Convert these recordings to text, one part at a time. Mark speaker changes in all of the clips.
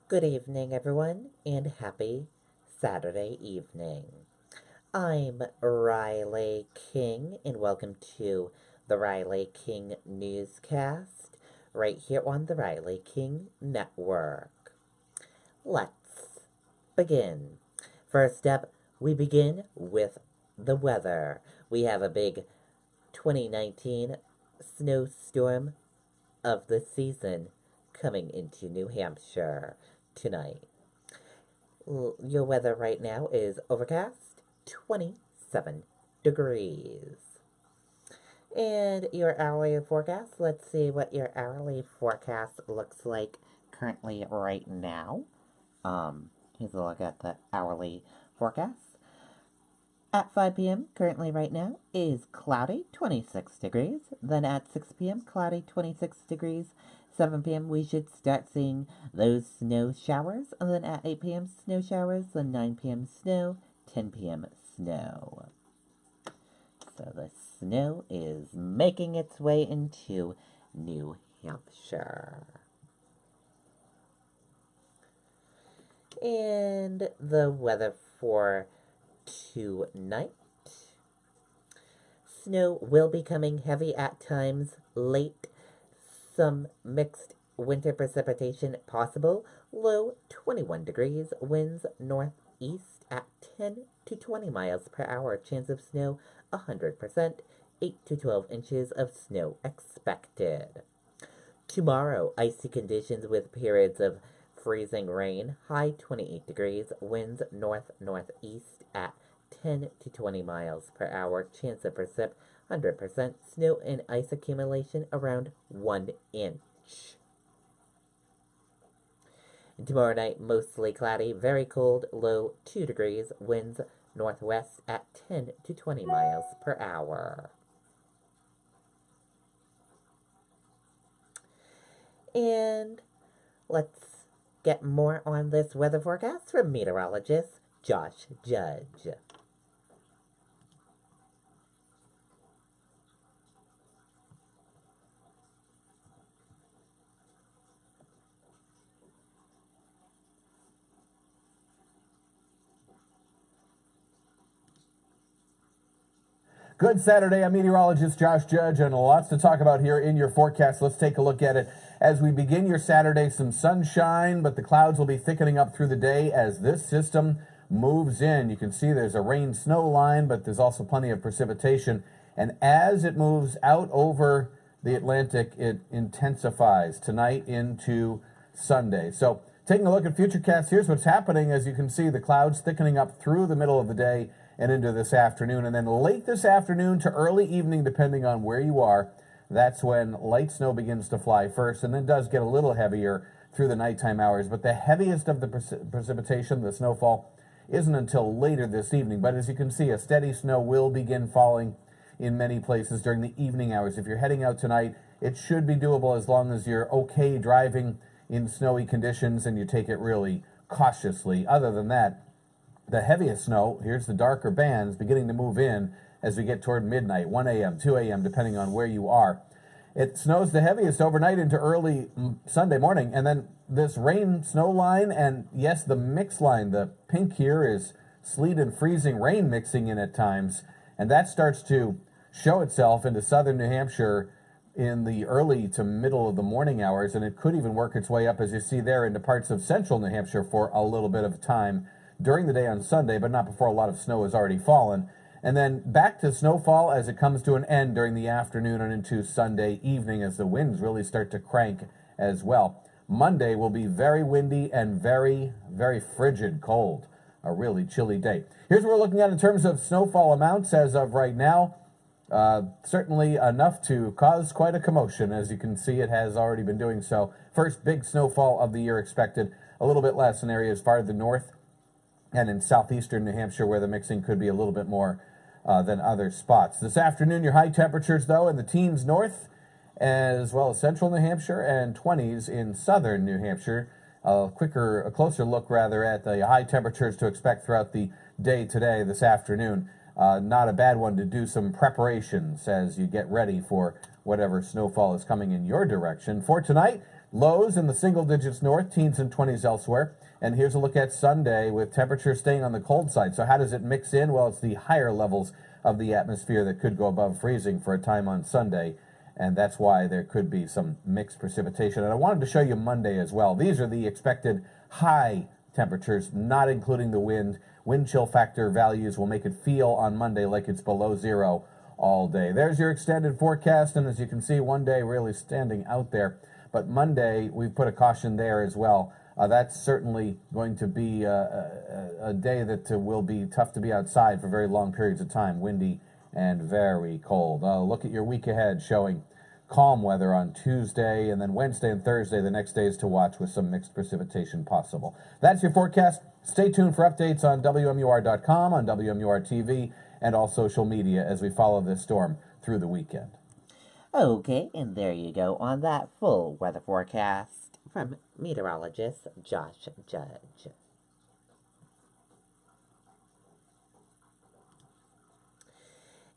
Speaker 1: Good evening, everyone, and happy Saturday evening. I'm Riley King, and welcome to the Riley King Newscast right here on the Riley King Network. Let's begin. First up, we begin with the weather. We have a big 2019 snowstorm of the season coming into New Hampshire tonight. Your weather right now is overcast, 27 degrees. And your hourly forecast, let's see what your hourly forecast looks like currently right now. Here's a look at the hourly forecast. At 5 p.m., currently right now, is cloudy, 26 degrees. Then at 6 p.m., cloudy, 26 degrees. 7 p.m., we should start seeing those snow showers. And then at 8 p.m., snow showers. Then 9 p.m., snow. 10 p.m., snow. So the snow is making its way into New Hampshire. And the weather for tonight. Snow will be coming heavy at times late. Some mixed winter precipitation possible. Low 21 degrees. Winds northeast at 10 to 20 miles per hour. Chance of snow 100%. 8 to 12 inches of snow expected. Tomorrow, icy conditions with periods of freezing rain, high 28 degrees, winds north-northeast at 10 to 20 miles per hour, chance of precip 100%, snow and ice accumulation around 1 inch. And tomorrow night, mostly cloudy, very cold, low 2 degrees, winds northwest at 10 to 20 miles per hour. And let's get more on this weather forecast from meteorologist Josh Judge.
Speaker 2: Good Saturday. I'm meteorologist Josh Judge, and lots to talk about here in your forecast. Let's take a look at it. As we begin your Saturday, some sunshine, but the clouds will be thickening up through the day as this system moves in. You can see there's a rain-snow line, but there's also plenty of precipitation. And as it moves out over the Atlantic, it intensifies tonight into Sunday. So taking a look at Futurecast, here's what's happening. As you can see, the clouds thickening up through the middle of the day and into this afternoon. And then late this afternoon to early evening, depending on where you are, that's when light snow begins to fly first and then does get a little heavier through the nighttime hours. But the heaviest of the precipitation, the snowfall, isn't until later this evening. But as you can see, a steady snow will begin falling in many places during the evening hours. If you're heading out tonight, it should be doable as long as you're okay driving in snowy conditions and you take it really cautiously. Other than that, the heaviest snow, here's the darker bands, beginning to move in as we get toward midnight, 1 a.m., 2 a.m., depending on where you are. It snows the heaviest overnight into early Sunday morning, and then this rain-snow line, and yes, the mix line, the pink here is sleet and freezing rain mixing in at times, and that starts to show itself into southern New Hampshire in the early to middle of the morning hours, and it could even work its way up, as you see there, into parts of central New Hampshire for a little bit of time during the day on Sunday, but not before a lot of snow has already fallen. And then back to snowfall as it comes to an end during the afternoon and into Sunday evening as the winds really start to crank as well. Monday will be very windy and very, very frigid cold. A really chilly day. Here's what we're looking at in terms of snowfall amounts as of right now. Certainly enough to cause quite a commotion. As you can see, it has already been doing so. First big snowfall of the year expected. A little bit less in areas farther north and in southeastern New Hampshire, where the mixing could be a little bit more than other spots. This afternoon, your high temperatures, though, in the teens north, as well as central New Hampshire, and 20s in southern New Hampshire. A closer look, rather, at the high temperatures to expect throughout the day today, this afternoon. Not a bad one to do some preparations as you get ready for whatever snowfall is coming in your direction. For tonight, Lows in the single digits north, teens and 20s elsewhere. And here's a look at Sunday with temperatures staying on the cold side. So how does it mix in? Well, it's the higher levels of the atmosphere that could go above freezing for a time on Sunday. And that's why there could be some mixed precipitation. And I wanted to show you Monday as well. These are the expected high temperatures, not including the wind. Wind chill factor values will make it feel on Monday like it's below zero all day. There's your extended forecast, and as you can see, one day really standing out there. But Monday, we've put a caution there as well. That's certainly going to be a day that will be tough to be outside for very long periods of time, windy and very cold. Look at your week ahead, showing calm weather on Tuesday, and then Wednesday and Thursday, the next days to watch with some mixed precipitation possible. That's your forecast. Stay tuned for updates on WMUR.com, on WMUR TV, and all social media as we follow this storm through the weekend.
Speaker 1: Okay, and there you go on that full weather forecast from meteorologist Josh Judge.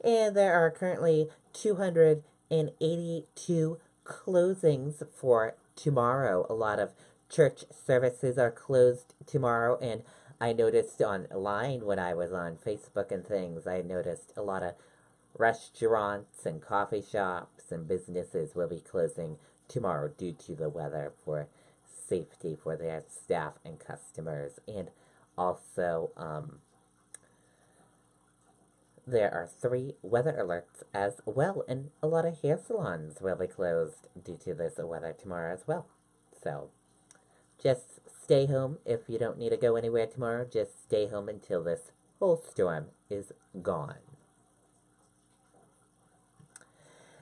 Speaker 1: And there are currently 282 closings for tomorrow. A lot of church services are closed tomorrow, and I noticed online when I was on Facebook and things, I noticed a lot of restaurants and coffee shops and businesses will be closing tomorrow due to the weather for safety for their staff and customers. And also, there are 3 weather alerts as well, and a lot of hair salons will be closed due to this weather tomorrow as well. So, just stay home if you don't need to go anywhere tomorrow. Just stay home until this whole storm is gone.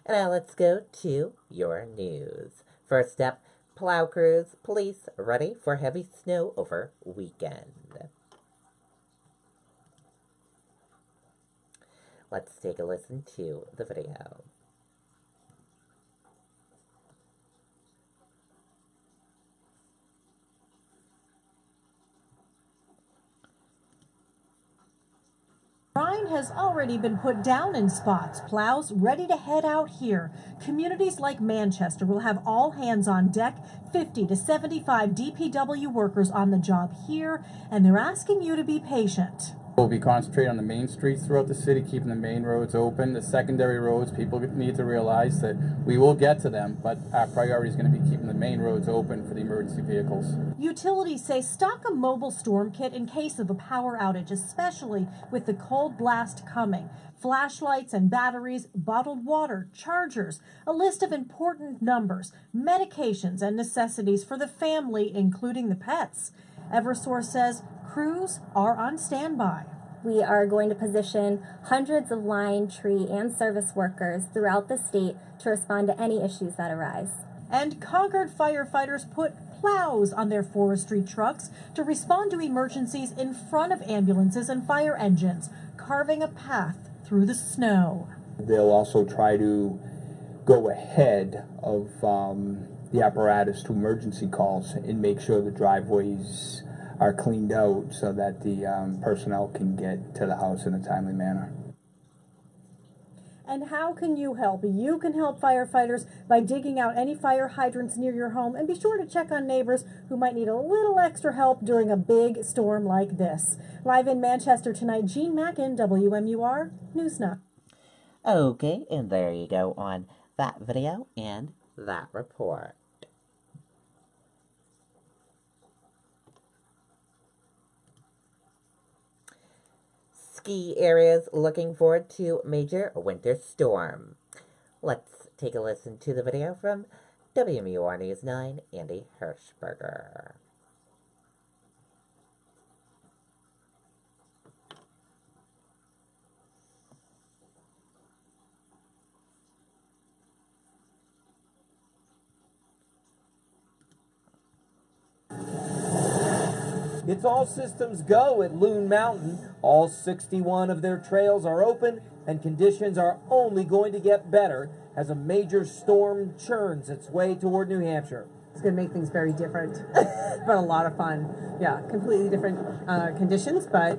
Speaker 1: And now let's go to your news. First up, plow crews, police ready for heavy snow over weekend. Let's take a listen to the video.
Speaker 3: Brine has already been put down in spots. Plows ready to head out here. Communities like Manchester will have all hands on deck, 50 to 75 DPW workers on the job here, and they're asking you to be patient.
Speaker 4: We'll be concentrating on the main streets throughout the city, keeping the main roads open. The secondary roads, people need to realize that we will get to them, but our priority is going to be keeping the main roads open for the emergency vehicles.
Speaker 3: Utilities say stock a mobile storm kit in case of a power outage, especially with the cold blast coming. Flashlights and batteries, bottled water, chargers, a list of important numbers, medications and necessities for the family, including the pets. Eversource says crews are on standby.
Speaker 5: We are going to position hundreds of line, tree, and service workers throughout the state to respond to any issues that arise.
Speaker 3: And Concord firefighters put plows on their forestry trucks to respond to emergencies in front of ambulances and fire engines, carving a path through the snow.
Speaker 6: They'll also try to go ahead of the apparatus to emergency calls and make sure the driveways are cleaned out so that the personnel can get to the house in a timely manner.
Speaker 3: And how can you help? You can help firefighters by digging out any fire hydrants near your home, and be sure to check on neighbors who might need a little extra help during a big storm like this. Live in Manchester tonight, Jean Mackin, WMUR News Now.
Speaker 1: Okay, and there you go on that video and that report. Ski areas looking forward to major winter storm. Let's take a listen to the video from WMUR News 9, Andy Hirschberger.
Speaker 7: It's all systems go at Loon Mountain. All 61 of their trails are open, and conditions are only going to get better as a major storm churns its way toward New Hampshire.
Speaker 8: It's going to make things very different, but a lot of fun. Yeah, completely different conditions, but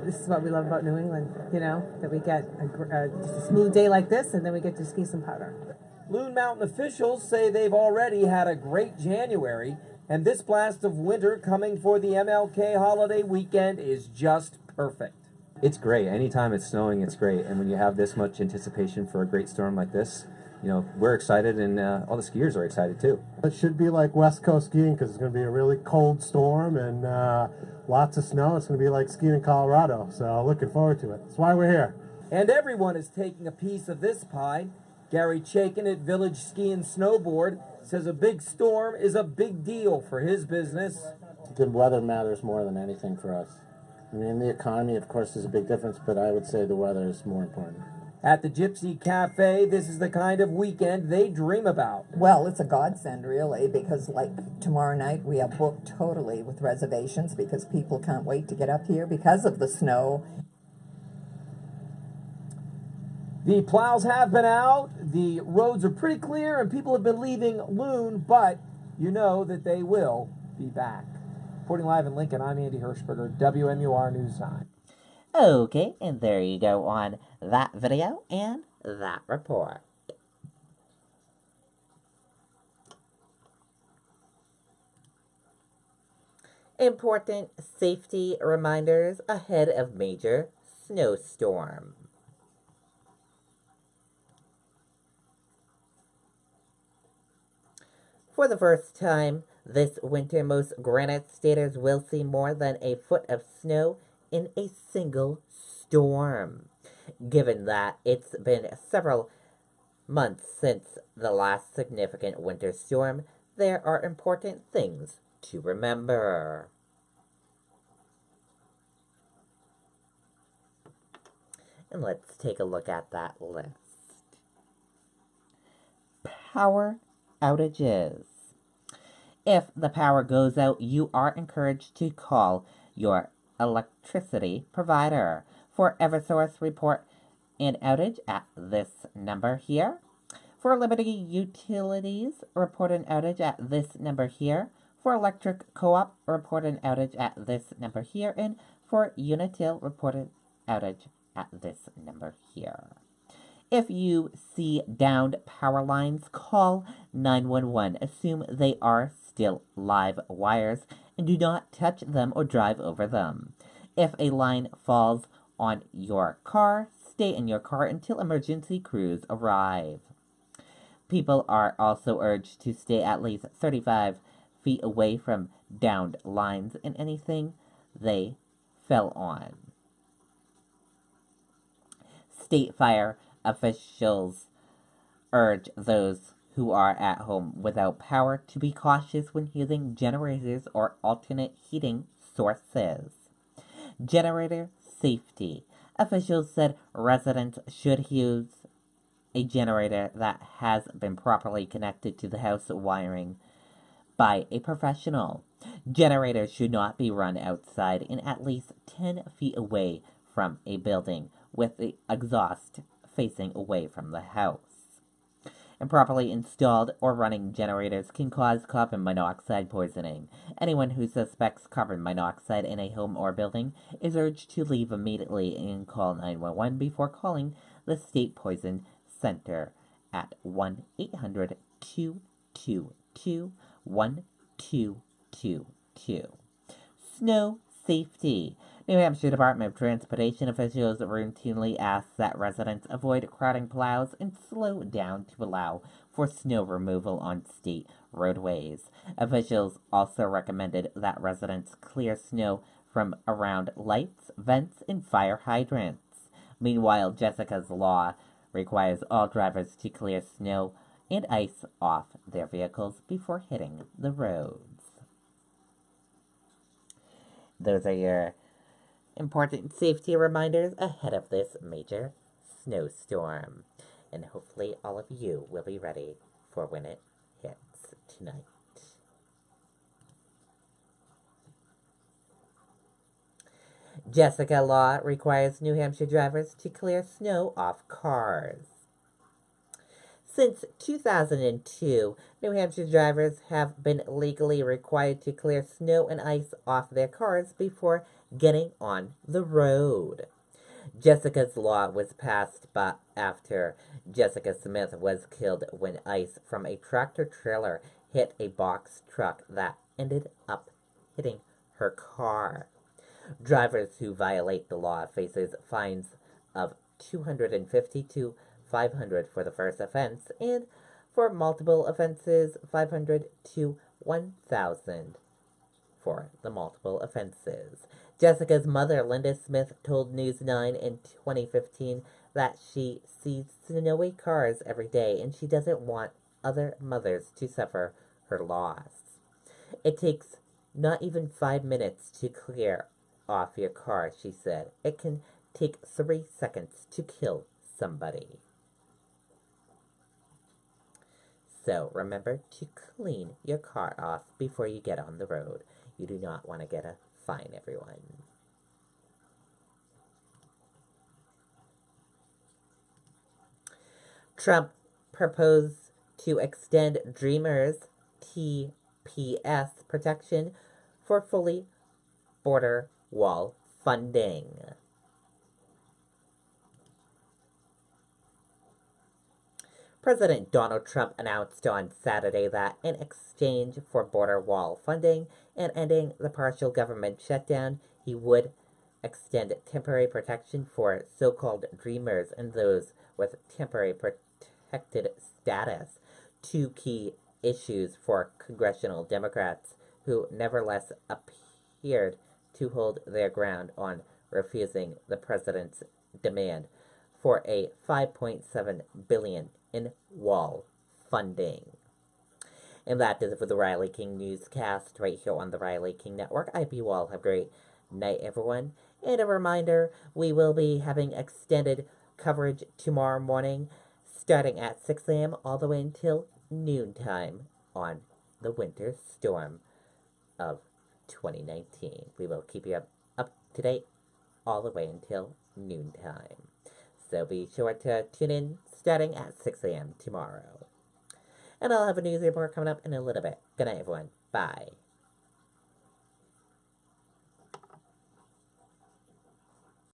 Speaker 8: this is what we love about New England, you know, that we get a smooth day like this, and then we get to ski some powder.
Speaker 7: Loon Mountain officials say they've already had a great January, and this blast of winter coming for the MLK holiday weekend is just perfect.
Speaker 9: It's great. Anytime it's snowing, it's great. And when you have this much anticipation for a great storm like this, you know, we're excited, and all the skiers are excited too.
Speaker 10: It should be like West Coast skiing because it's going to be a really cold storm and lots of snow. It's going to be like skiing in Colorado. So looking forward to it. That's why we're here.
Speaker 7: And everyone is taking a piece of this pie. Gary Chaikin at Village Ski and Snowboard says a big storm is a big deal for his business.
Speaker 11: The weather matters more than anything for us. I mean, the economy, of course, is a big difference, but I would say the weather is more important.
Speaker 7: At the Gypsy Cafe, this is the kind of weekend they dream about.
Speaker 12: Well, it's a godsend, really, because like tomorrow night we are booked totally with reservations because people can't wait to get up here because of the snow.
Speaker 7: The plows have been out, the roads are pretty clear, and people have been leaving Loon, but you know that they will be back. Reporting live in Lincoln, I'm Andy Hirschberger, WMUR News 9.
Speaker 1: Okay, and there you go on that video and that report. Important safety reminders ahead of major snowstorm. For the first time this winter, most granite staters will see more than a foot of snow in a single storm. Given that it's been several months since the last significant winter storm, there are important things to remember. And let's take a look at that list. Power outages. If the power goes out, you are encouraged to call your electricity provider. For Eversource, report an outage at this number here. For Liberty Utilities, report an outage at this number here. For Electric Co-op, report an outage at this number here. And for Unitil, report an outage at this number here. If you see downed power lines, call 911. Assume they are still live wires and do not touch them or drive over them. If a line falls on your car, stay in your car until emergency crews arrive. People are also urged to stay at least 35 feet away from downed lines and anything they fell on. State fire officials urge those who are at home without power to be cautious when using generators or alternate heating sources. Generator safety. Officials said residents should use a generator that has been properly connected to the house wiring by a professional. Generators should not be run outside and at least 10 feet away from a building with the exhaust facing away from the house. Improperly installed or running generators can cause carbon monoxide poisoning. Anyone who suspects carbon monoxide in a home or building is urged to leave immediately and call 911 before calling the State Poison Center at 1-800-222-1222. Snow safety. New Hampshire Department of Transportation officials routinely ask that residents avoid crowding plows and slow down to allow for snow removal on state roadways. Officials also recommended that residents clear snow from around lights, vents, and fire hydrants. Meanwhile, Jessica's law requires all drivers to clear snow and ice off their vehicles before hitting the roads. Those are your important safety reminders ahead of this major snowstorm. And hopefully all of you will be ready for when it hits tonight. Jessica law requires New Hampshire drivers to clear snow off cars. Since 2002, New Hampshire drivers have been legally required to clear snow and ice off their cars before getting on the road. Jessica's Law was passed after Jessica Smith was killed when ice from a tractor trailer hit a box truck that ended up hitting her car. Drivers who violate the law faces fines of $250 to $500 for the first offense, and for multiple offenses, $500 to $1,000 for the multiple offenses. Jessica's mother, Linda Smith, told News 9 in 2015 that she sees snowy cars every day and she doesn't want other mothers to suffer her loss. It takes not even 5 minutes to clear off your car, she said. It can take 3 seconds to kill somebody. So remember to clean your car off before you get on the road. You do not want to get a fine, everyone. Trump proposed to extend Dreamers TPS protection for fully border wall funding. President Donald Trump announced on Saturday that in exchange for border wall funding and ending the partial government shutdown, he would extend temporary protection for so-called Dreamers and those with temporary protected status, two key issues for congressional Democrats who nevertheless appeared to hold their ground on refusing the president's demand for a $5.7 billion in wall funding. And that does it for the Riley King Newscast right here on the Riley King Network. I hope you all have a great night, everyone. And a reminder, we will be having extended coverage tomorrow morning, starting at 6 a.m. all the way until noontime on the winter storm of 2019. We will keep you up to date all the way until noontime. So be sure to tune in starting at 6 a.m. tomorrow. And I'll have a news report coming up in a little bit. Good night, everyone. Bye.